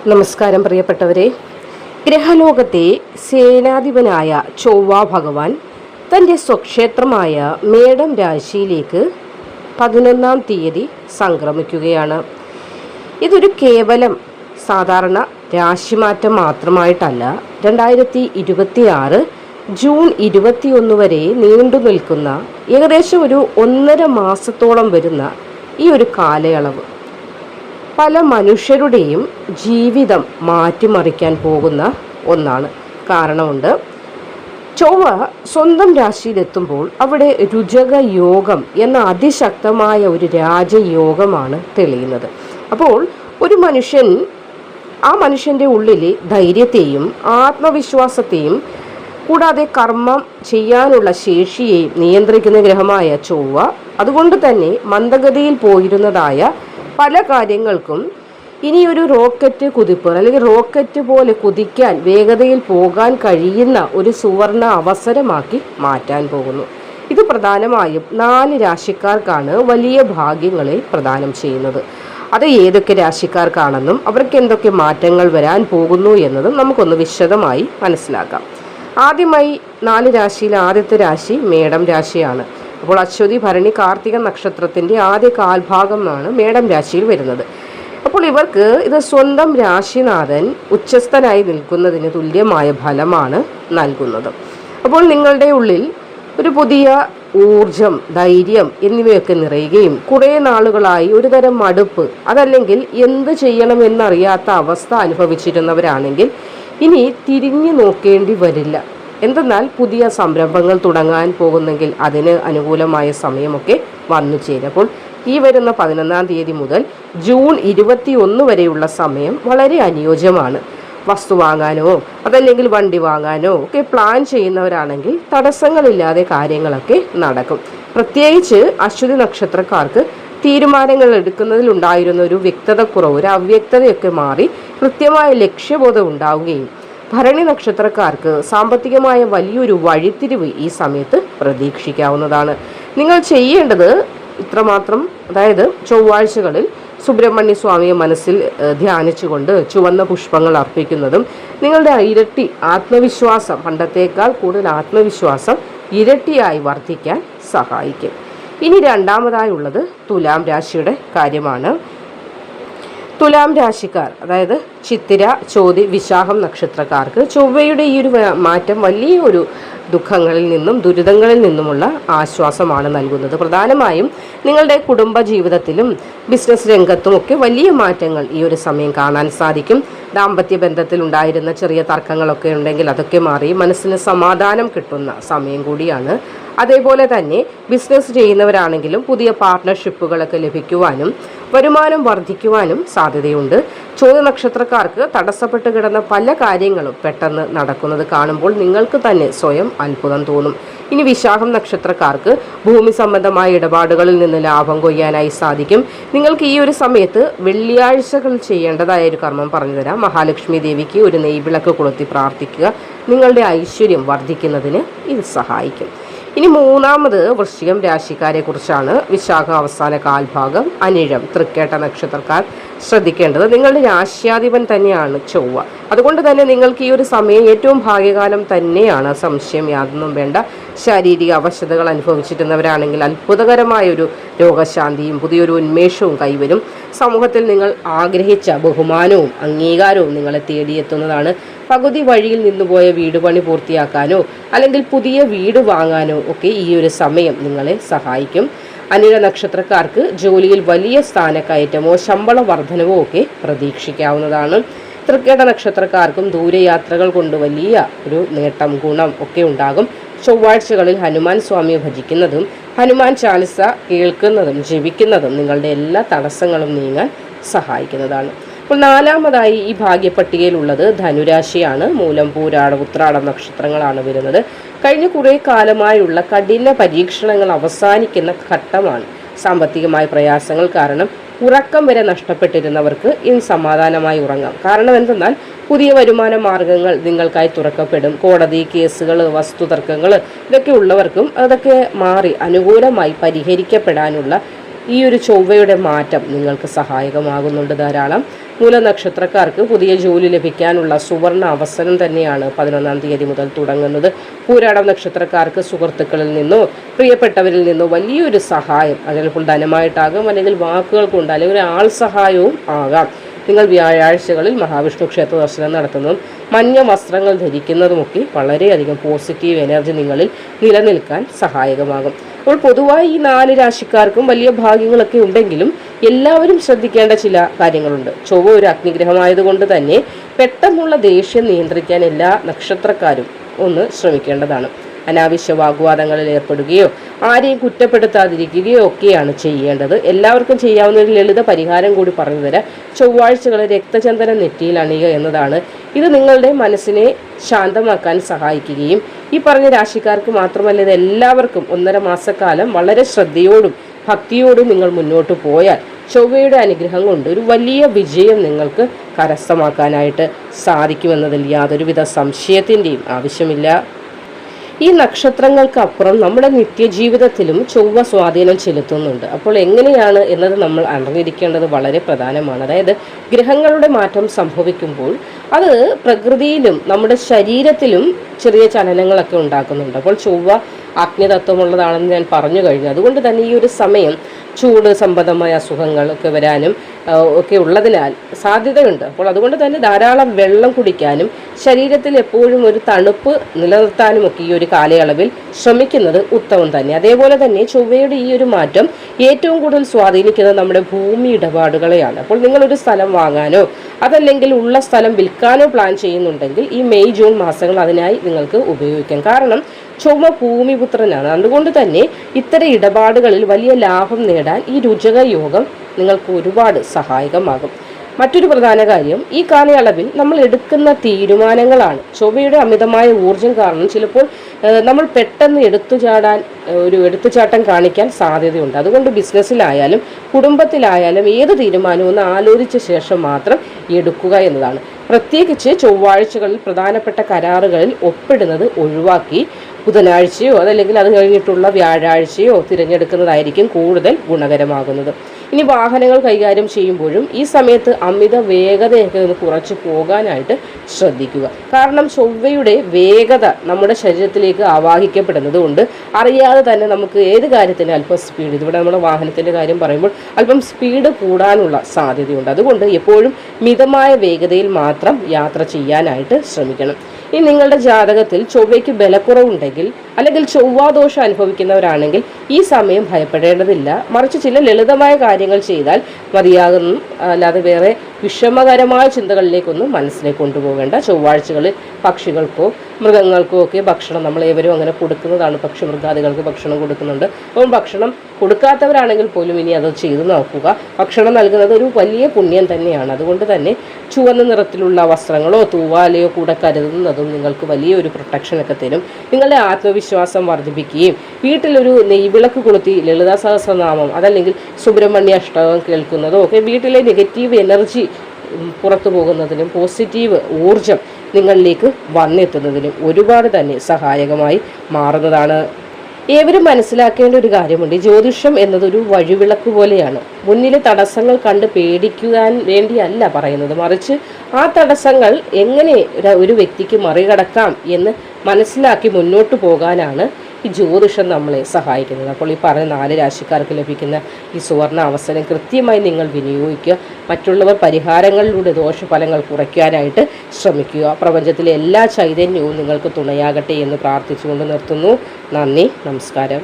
നമസ്കാരം പ്രിയപ്പെട്ടവരെ. ഗ്രഹലോകത്തെ സേനാധിപനായ ചൊവ്വ ഭഗവാൻ തൻ്റെ സ്വക്ഷേത്രമായ മേടം രാശിയിലേക്ക് 11-ാം തീയതി സംക്രമിക്കുകയാണ്. ഇതൊരു കേവലം സാധാരണ രാശിമാറ്റം മാത്രമായിട്ടല്ല, 2026 ജൂൺ 21 വരെ നീണ്ടു നിൽക്കുന്ന ഏകദേശം ഒരു 1.5 മാസത്തോളം വരുന്ന ഈ ഒരു കാലയളവ് പല മനുഷ്യരുടെയും ജീവിതം മാറ്റിമറിക്കാൻ പോകുന്ന ഒന്നാണ്. കാരണമുണ്ട്. ചൊവ്വ സ്വന്തം രാശിയിലെത്തുമ്പോൾ അവിടെ രുചക യോഗം എന്ന അതിശക്തമായ ഒരു രാജയോഗമാണ് തെളിയുന്നത്. അപ്പോൾ ഒരു മനുഷ്യൻ ആ മനുഷ്യൻ്റെ ഉള്ളിലെ ധൈര്യത്തെയും ആത്മവിശ്വാസത്തെയും കൂടാതെ കർമ്മം ചെയ്യാനുള്ള ശേഷിയെയും നിയന്ത്രിക്കുന്ന ഗ്രഹമായ ചൊവ്വ അതുകൊണ്ട് തന്നെ മന്ദഗതിയിൽ പോയിരുന്നതായ പല കാര്യങ്ങൾക്കും ഇനിയൊരു റോക്കറ്റ് കുതിപ്പ് അല്ലെങ്കിൽ റോക്കറ്റ് പോലെ കുതിക്കാൻ വേഗതയിൽ പോകാൻ കഴിയുന്ന ഒരു സുവർണ അവസരമാക്കി മാറ്റാൻ പോകുന്നു. ഇത് പ്രധാനമായും 4 രാശിക്കാർക്കാണ് വലിയ ഭാഗ്യങ്ങളെ പ്രദാനം ചെയ്യുന്നത്. അത് ഏതൊക്കെ രാശിക്കാർക്കാണെന്നും അവർക്ക് എന്തൊക്കെ മാറ്റങ്ങൾ വരാൻ പോകുന്നു എന്നതും നമുക്കൊന്ന് വിശദമായി മനസ്സിലാക്കാം. ആദ്യമായി 4 രാശിയിൽ ആദ്യത്തെ രാശി മേടം രാശിയാണ്. അപ്പോൾ അശ്വതി ഭരണി കാർത്തിക നക്ഷത്രത്തിൻ്റെ ആദ്യ കാൽഭാഗമാണ് മേടം രാശിയിൽ വരുന്നത്. അപ്പോൾ ഇവർക്ക് ഇത് സ്വന്തം രാശിനാഥൻ ഉച്ചസ്ഥനായി നിൽക്കുന്നതിന് തുല്യമായ ഫലമാണ് നൽകുന്നത്. അപ്പോൾ നിങ്ങളുടെ ഉള്ളിൽ ഒരു പുതിയ ഊർജം, ധൈര്യം എന്നിവയൊക്കെ നിറയുകയും കുറേ നാളുകളായി ഒരു തരം മടുപ്പ്, അതല്ലെങ്കിൽ എന്ത് ചെയ്യണമെന്നറിയാത്ത അവസ്ഥ അനുഭവിച്ചിരുന്നവരാണെങ്കിൽ ഇനി തിരിഞ്ഞു നോക്കേണ്ടി വരില്ല. എന്തെന്നാൽ പുതിയ സംരംഭങ്ങൾ തുടങ്ങാൻ പോകുന്നെങ്കിൽ അതിന് അനുകൂലമായ സമയമൊക്കെ വന്നു ചേരും. അപ്പോൾ ഈ വരുന്ന 11-ാം തീയതി മുതൽ ജൂൺ 21 വരെയുള്ള സമയം വളരെ അനുയോജ്യമാണ്. വസ്തു വാങ്ങാനോ അതല്ലെങ്കിൽ വണ്ടി വാങ്ങാനോ ഒക്കെ പ്ലാൻ ചെയ്യുന്നവരാണെങ്കിൽ തടസ്സങ്ങളില്ലാതെ കാര്യങ്ങളൊക്കെ നടക്കും. പ്രത്യേകിച്ച് അശ്വതി നക്ഷത്രക്കാർക്ക് തീരുമാനങ്ങൾ എടുക്കുന്നതിലുണ്ടായിരുന്ന ഒരു വ്യക്തതക്കുറവ്, ഒരു അവ്യക്തതയൊക്കെ മാറി കൃത്യമായ ലക്ഷ്യബോധം ഉണ്ടാവുകയും ഭരണി നക്ഷത്രക്കാർക്ക് സാമ്പത്തികമായ വലിയൊരു വഴിത്തിരിവ് ഈ സമയത്ത് പ്രതീക്ഷിക്കാവുന്നതാണ്. നിങ്ങൾ ചെയ്യേണ്ടത് ഇത്രമാത്രം, അതായത് ചൊവ്വാഴ്ചകളിൽ സുബ്രഹ്മണ്യ സ്വാമിയെ മനസ്സിൽ ധ്യാനിച്ചുകൊണ്ട് ചുവന്ന പുഷ്പങ്ങൾ അർപ്പിക്കുന്നതും നിങ്ങളുടെ ഇരട്ടി ആത്മവിശ്വാസം, പണ്ടത്തേക്കാൾ കൂടുതൽ ആത്മവിശ്വാസം ഇരട്ടിയായി വർദ്ധിക്കാൻ സഹായിക്കും. ഇനി രണ്ടാമതായുള്ളത് തുലാം രാശിയുടെ കാര്യമാണ്. തുലാം രാശിക്കാർ, അതായത് ചിത്തിര, ചോതി, വിശാഖം നക്ഷത്രക്കാർക്ക് ചൊവ്വയുടെ ഈ ഒരു മാറ്റം വലിയ ഒരു ദുഃഖങ്ങളിൽ നിന്നും ദുരിതങ്ങളിൽ നിന്നുമുള്ള ആശ്വാസമാണ് നൽകുന്നത്. പ്രധാനമായും നിങ്ങളുടെ കുടുംബ ജീവിതത്തിലും ബിസിനസ് രംഗത്തുമൊക്കെ വലിയ മാറ്റങ്ങൾ ഈ ഒരു സമയം കാണാൻ സാധിക്കും. ദാമ്പത്യ ബന്ധത്തിൽ ഉണ്ടായിരുന്ന ചെറിയ തർക്കങ്ങളൊക്കെ ഉണ്ടെങ്കിൽ അതൊക്കെ മാറി മനസ്സിന് സമാധാനം കിട്ടുന്ന സമയം കൂടിയാണ്. അതേപോലെ തന്നെ ബിസിനസ് ചെയ്യുന്നവരാണെങ്കിലും പുതിയ പാർട്ട്ണർഷിപ്പുകളൊക്കെ ലഭിക്കുവാനും വരുമാനം വർദ്ധിക്കുവാനും സാധ്യതയുണ്ട്. ചോദ്യ നക്ഷത്രക്കാർക്ക് തടസ്സപ്പെട്ട് കിടന്ന പല കാര്യങ്ങളും പെട്ടെന്ന് നടക്കുന്നത് കാണുമ്പോൾ നിങ്ങൾക്ക് തന്നെ സ്വയം അത്ഭുതം തോന്നും. ഇനി വിശാഖം നക്ഷത്രക്കാർക്ക് ഭൂമി സംബന്ധമായ ഇടപാടുകളിൽ നിന്ന് ലാഭം കൊയ്യാനായി സാധിക്കും. നിങ്ങൾക്ക് ഈ ഒരു സമയത്ത് വെള്ളിയാഴ്ചകൾ ചെയ്യേണ്ടതായ ഒരു കർമ്മം പറഞ്ഞു തരാം. മഹാലക്ഷ്മി ദേവിക്ക് ഒരു നെയ്വിളക്ക് കൊളുത്തി പ്രാർത്ഥിക്കുക. നിങ്ങളുടെ ഐശ്വര്യം വർദ്ധിക്കുന്നതിന് ഇത് സഹായിക്കും. ഇനി മൂന്നാമത് വൃശ്ചികം രാശിക്കാരെ കുറിച്ചാണ്. വിശാഖ അവസാന കാൽഭാഗം, അനിഴം, തൃക്കേട്ട നക്ഷത്രക്കാർ ശ്രദ്ധിക്കേണ്ടത്. നിങ്ങളുടെ രാശ്യാധിപൻ തന്നെയാണ് ചൊവ്വ. അതുകൊണ്ട് തന്നെ നിങ്ങൾക്ക് ഈ ഒരു സമയം ഏറ്റവും ഭാഗ്യകാലം തന്നെയാണ്, സംശയം യാതൊന്നും വേണ്ട. ശാരീരിക അവശതകൾ അനുഭവിച്ചിരുന്നവരാണെങ്കിൽ അത്ഭുതകരമായൊരു രോഗശാന്തിയും പുതിയൊരു ഉന്മേഷവും കൈവരും. സമൂഹത്തിൽ നിങ്ങൾ ആഗ്രഹിച്ച ബഹുമാനവും അംഗീകാരവും നിങ്ങളെ തേടിയെത്തുന്നതാണ്. പകുതി വഴിയിൽ നിന്നുപോയ വീട് പണി പൂർത്തിയാക്കാനോ അല്ലെങ്കിൽ പുതിയ വീട് വാങ്ങാനോ ഒക്കെ ഈ ഒരു സമയം നിങ്ങളെ സഹായിക്കും. അനിഴ നക്ഷത്രക്കാർക്ക് ജോലിയിൽ വലിയ സ്ഥാനക്കയറ്റമോ ശമ്പള വർധനവോ ഒക്കെ പ്രതീക്ഷിക്കാവുന്നതാണ്. തൃക്കേട്ട നക്ഷത്രക്കാർക്കും ദൂരയാത്രകൾ കൊണ്ട് വലിയ ഒരു നേട്ടം, ഗുണം ഒക്കെ ഉണ്ടാകും. ചൊവ്വാഴ്ചകളിൽ ഹനുമാൻ സ്വാമിയെ ഭജിക്കുന്നതും ഹനുമാൻ ചാലിസ കേൾക്കുന്നതും ജപിക്കുന്നതും നിങ്ങളുടെ എല്ലാ തടസ്സങ്ങളും നീങ്ങാൻ സഹായിക്കുന്നതാണ്. അപ്പോൾ നാലാമതായി ഈ ഭാഗ്യപട്ടികയിലുള്ളത് ധനുരാശിയാണ്. മൂലം, പൂരാടം, ഉത്രാടം നക്ഷത്രങ്ങളാണ് വരുന്നത്. കഴിഞ്ഞ കുറേ കാലമായുള്ള കഠിന പരീക്ഷണങ്ങൾ അവസാനിക്കുന്ന ഘട്ടമാണ്. സാമ്പത്തികമായ പ്രയാസങ്ങൾ കാരണം ഉറക്കം വരെ നഷ്ടപ്പെട്ടിരുന്നവർക്ക് ഇനി സമാധാനമായി ഉറങ്ങാം. കാരണം എന്തെന്നാൽ പുതിയ വരുമാന മാർഗങ്ങൾ നിങ്ങൾക്കായി തുറക്കപ്പെടും. കോടതി കേസുകൾ, വസ്തുതർക്കങ്ങൾ ഇതൊക്കെ ഉള്ളവർക്കും അതൊക്കെ മാറി അനുകൂലമായി പരിഹരിക്കപ്പെടാനുള്ള ഈ ഒരു ചൊവ്വയുടെ മാറ്റം നിങ്ങൾക്ക് സഹായകമാകുന്നുണ്ട് ധാരാളം. മൂലനക്ഷത്രക്കാർക്ക് പുതിയ ജോലി ലഭിക്കാനുള്ള സുവർണ അവസരം തന്നെയാണ് 11-ാം തീയതി മുതൽ തുടങ്ങുന്നത്. പൂരാടം നക്ഷത്രക്കാർക്ക് സുഹൃത്തുക്കളിൽ നിന്നോ പ്രിയപ്പെട്ടവരിൽ നിന്നോ വലിയൊരു സഹായം, അതിലിപ്പോൾ ധനമായിട്ടാകാം, അല്ലെങ്കിൽ വാക്കുകൾ കൊണ്ട്, അല്ലെങ്കിൽ ഒരു ആൾ സഹായവും ആകാം. നിങ്ങൾ വ്യാഴാഴ്ചകളിൽ മഹാവിഷ്ണു ക്ഷേത്ര ദർശനം നടത്തുന്നതും മഞ്ഞ വസ്ത്രങ്ങൾ ധരിക്കുന്നതുമൊക്കെ വളരെയധികം പോസിറ്റീവ് എനർജി നിങ്ങളിൽ നിലനിൽക്കാൻ സഹായകമാകും. അപ്പോൾ പൊതുവായി ഈ 4 രാശിക്കാർക്കും വലിയ ഭാഗ്യങ്ങളൊക്കെ ഉണ്ടെങ്കിലും എല്ലാവരും ശ്രദ്ധിക്കേണ്ട ചില കാര്യങ്ങളുണ്ട്. ചൊവ്വ ഒരു അഗ്നിഗ്രഹമായതുകൊണ്ട് തന്നെ പെട്ടെന്നുള്ള ദേഷ്യം നിയന്ത്രിക്കാൻ എല്ലാ നക്ഷത്രക്കാരും ഒന്ന് ശ്രമിക്കേണ്ടതാണ്. അനാവശ്യ വാഗ്വാദങ്ങളിൽ ഏർപ്പെടുകയോ ആരെയും കുറ്റപ്പെടുത്താതിരിക്കുകയോ ഒക്കെയാണ് ചെയ്യേണ്ടത്. എല്ലാവർക്കും ചെയ്യാവുന്ന ഒരു ലളിത പരിഹാരം കൂടി പറഞ്ഞു തരാം. ചൊവ്വാഴ്ചകളിൽ രക്തചന്ദനം നെറ്റിയിൽ അണിയുക എന്നതാണ്. ഇത് നിങ്ങളുടെ മനസ്സിനെ ശാന്തമാക്കാൻ സഹായിക്കുകയും ഈ പറഞ്ഞ രാശിക്കാർക്ക് മാത്രമല്ല, ഇത് എല്ലാവർക്കും 1.5 മാസക്കാലം വളരെ ശ്രദ്ധയോടും ഭക്തിയോടും നിങ്ങൾ മുന്നോട്ട് പോയാൽ ചൊവ്വയുടെ അനുഗ്രഹം കൊണ്ട് ഒരു വലിയ വിജയം നിങ്ങൾക്ക് കരസ്ഥമാക്കാനായിട്ട് സാധിക്കുമെന്നതിൽ യാതൊരുവിധ സംശയത്തിൻ്റെയും ആവശ്യമില്ല. ഈ നക്ഷത്രങ്ങൾക്കപ്പുറം നമ്മുടെ നിത്യജീവിതത്തിലും ചൊവ്വ സ്വാധീനം ചെലുത്തുന്നുണ്ട്. അപ്പോൾ എങ്ങനെയാണ് എന്നത് നമ്മൾ അറിഞ്ഞിരിക്കേണ്ടത് വളരെ പ്രധാനമാണ്. അതായത് ഗ്രഹങ്ങളുടെ മാറ്റം സംഭവിക്കുമ്പോൾ അത് പ്രകൃതിയിലും നമ്മുടെ ശരീരത്തിലും ചെറിയ ചലനങ്ങളൊക്കെ ഉണ്ടാക്കുന്നുണ്ട്. അപ്പോൾ ചൊവ്വ അഗ്നിതത്വമുള്ളതാണെന്ന് ഞാൻ പറഞ്ഞു കഴിഞ്ഞു. അതുകൊണ്ട് തന്നെ ഈ ഒരു സമയം ചൂട് സംബന്ധമായ അസുഖങ്ങളൊക്കെ വരാനും ഒക്കെ ഉള്ളതിനാൽ സാധ്യതയുണ്ട്. അപ്പോൾ അതുകൊണ്ട് തന്നെ ധാരാളം വെള്ളം കുടിക്കാനും ശരീരത്തിൽ എപ്പോഴും ഒരു തണുപ്പ് നിലനിർത്താനും ഒക്കെ ഈ ഒരു കാലയളവിൽ ശ്രമിക്കുന്നത് ഉത്തമം തന്നെ. അതേപോലെ തന്നെ ചൊവ്വയുടെ ഈ ഒരു മാറ്റം ഏറ്റവും കൂടുതൽ സ്വാധീനിക്കുന്നത് നമ്മുടെ ഭൂമി ഇടപാടുകളെയാണ്. അപ്പോൾ നിങ്ങളൊരു സ്ഥലം വാങ്ങാനോ അതല്ലെങ്കിൽ ഉള്ള സ്ഥലം വിൽക്കാനോ പ്ലാൻ ചെയ്യുന്നുണ്ടെങ്കിൽ ഈ മെയ് ജൂൺ മാസങ്ങൾ അതിനായി നിങ്ങൾക്ക് ഉപയോഗിക്കാം. കാരണം ചൊവ്വ ഭൂമിപുത്രനാണ്. അതുകൊണ്ട് തന്നെ ഇത്തരം ഇടപാടുകളിൽ വലിയ ലാഭം നേടാൻ ഈ രുചക യോഗം നിങ്ങൾക്ക് ഒരുപാട് സഹായകമാകും. മറ്റൊരു പ്രധാന കാര്യം, ഈ കാലയളവിൽ നമ്മൾ എടുക്കുന്ന തീരുമാനങ്ങളാണ്. ചൊവ്വയുടെ അമിതമായ ഊർജം കാരണം ചിലപ്പോൾ നമ്മൾ പെട്ടെന്ന് എടുത്തുചാട്ടം കാണിക്കാൻ സാധ്യതയുണ്ട്. അതുകൊണ്ട് ബിസിനസ്സിലായാലും കുടുംബത്തിലായാലും ഏത് തീരുമാനവും ഒന്ന് ആലോചിച്ച ശേഷം മാത്രം എടുക്കുക എന്നതാണ്. പ്രത്യേകിച്ച് ചൊവ്വാഴ്ചകളിൽ പ്രധാനപ്പെട്ട കരാറുകളിൽ ഒപ്പിടുന്നത് ഒഴിവാക്കി ബുധനാഴ്ചയോ അതല്ലെങ്കിൽ അത് കഴിഞ്ഞിട്ടുള്ള വ്യാഴാഴ്ചയോ തിരഞ്ഞെടുക്കുന്നതായിരിക്കും കൂടുതൽ ഗുണകരമാകുന്നത്. ഇനി വാഹനങ്ങൾ കൈകാര്യം ചെയ്യുമ്പോഴും ഈ സമയത്ത് അമിത വേഗതയൊക്കെ ഒന്ന് കുറച്ച് പോകാനായിട്ട് ശ്രദ്ധിക്കുക. കാരണം ചൊവ്വയുടെ വേഗത നമ്മുടെ ശരീരത്തിലേക്ക് ആവാഹിക്കപ്പെടുന്നത് കൊണ്ട് അറിയാതെ തന്നെ നമുക്ക് ഏത് കാര്യത്തിന് അല്പം സ്പീഡ്, ഇതിവിടെ നമ്മുടെ വാഹനത്തിൻ്റെ കാര്യം പറയുമ്പോൾ അല്പം സ്പീഡ് കൂടാനുള്ള സാധ്യതയുണ്ട്. അതുകൊണ്ട് എപ്പോഴും മിതമായ വേഗതയിൽ മാത്രം യാത്ര ചെയ്യാനായിട്ട് ശ്രമിക്കണം. ഇനി നിങ്ങളുടെ ജാതകത്തിൽ ചൊവ്വയ്ക്ക് ബലക്കുറവുണ്ടെങ്കിൽ അല്ലെങ്കിൽ ചൊവ്വാദോഷം അനുഭവിക്കുന്നവരാണെങ്കിൽ ഈ സമയം ഭയപ്പെടേണ്ടതില്ല. മറിച്ച് ചില ലളിതമായ കാര്യങ്ങൾ ചെയ്താൽ മതിയാകുന്നു. അല്ലാതെ വേറെ വിഷമകരമായ ചിന്തകളിലേക്കൊന്നും മനസ്സിനെ കൊണ്ടുപോകേണ്ട. ചൊവ്വാഴ്ചകളിൽ പക്ഷികൾക്കോ മൃഗങ്ങൾക്കോ ഒക്കെ ഭക്ഷണം നമ്മൾ ഏവരും അങ്ങനെ കൊടുക്കുന്നതാണ്. പക്ഷി മൃഗാദികൾക്ക് ഭക്ഷണം കൊടുക്കുന്നുണ്ട്. അപ്പോൾ ഭക്ഷണം കൊടുക്കാത്തവരാണെങ്കിൽ പോലും ഇനി അത് ചെയ്തു നോക്കുക. ഭക്ഷണം നൽകുന്നത് ഒരു വലിയ പുണ്യം തന്നെയാണ്. അതുകൊണ്ട് തന്നെ ചുവന്ന നിറത്തിലുള്ള വസ്ത്രങ്ങളോ തൂവാലയോ കൂടെ കരുതുന്നതും നിങ്ങൾക്ക് വലിയൊരു പ്രൊട്ടക്ഷനൊക്കെ തരും. നിങ്ങളുടെ ആത്മവിശ്വാസം വർദ്ധിപ്പിക്കുകയും വീട്ടിലൊരു നെയ്വിളക്ക് കൊളുത്തി ലളിതാ സഹസ്രനാമം അതല്ലെങ്കിൽ സുബ്രഹ്മണ്യ അഷ്ടകം കേൾക്കുന്നതോ ഒക്കെ വീട്ടിലെ നെഗറ്റീവ് എനർജി പുറത്തു പോകുന്നതിനും പോസിറ്റീവ് ഊർജം നിങ്ങളിലേക്ക് വന്നെത്തുന്നതിനും ഒരുപാട് തന്നെ സഹായകമായി മാറുന്നതാണ്. ഏവരും മനസ്സിലാക്കേണ്ട ഒരു കാര്യമുണ്ട്. ജ്യോതിഷം എന്നതൊരു വഴിവിളക്ക് പോലെയാണ്. മുന്നിലെ തടസ്സങ്ങൾ കണ്ട് പേടിക്കുവാൻ വേണ്ടിയല്ല പറയുന്നത്, മറിച്ച് ആ തടസ്സങ്ങൾ എങ്ങനെ ഒരു വ്യക്തിക്ക് മറികടക്കാം എന്ന് മനസ്സിലാക്കി മുന്നോട്ട് പോകാനാണ് ഈ ജ്യോതിഷം നമ്മളെ സഹായിക്കുന്നത്. അപ്പോൾ ഈ പറഞ്ഞ 4 രാശിക്കാർക്ക് ലഭിക്കുന്ന ഈ സുവർണ അവസരം കൃത്യമായി നിങ്ങൾ വിനിയോഗിക്കുക. മറ്റുള്ളവർ പരിഹാരങ്ങളിലൂടെ ദോഷഫലങ്ങൾ കുറയ്ക്കാനായിട്ട് ശ്രമിക്കുക. പ്രപഞ്ചത്തിലെ എല്ലാ ചൈതന്യവും നിങ്ങൾക്ക് തുണയാകട്ടെ എന്ന് പ്രാർത്ഥിച്ചുകൊണ്ട് നിർത്തുന്നു. നന്ദി, നമസ്കാരം.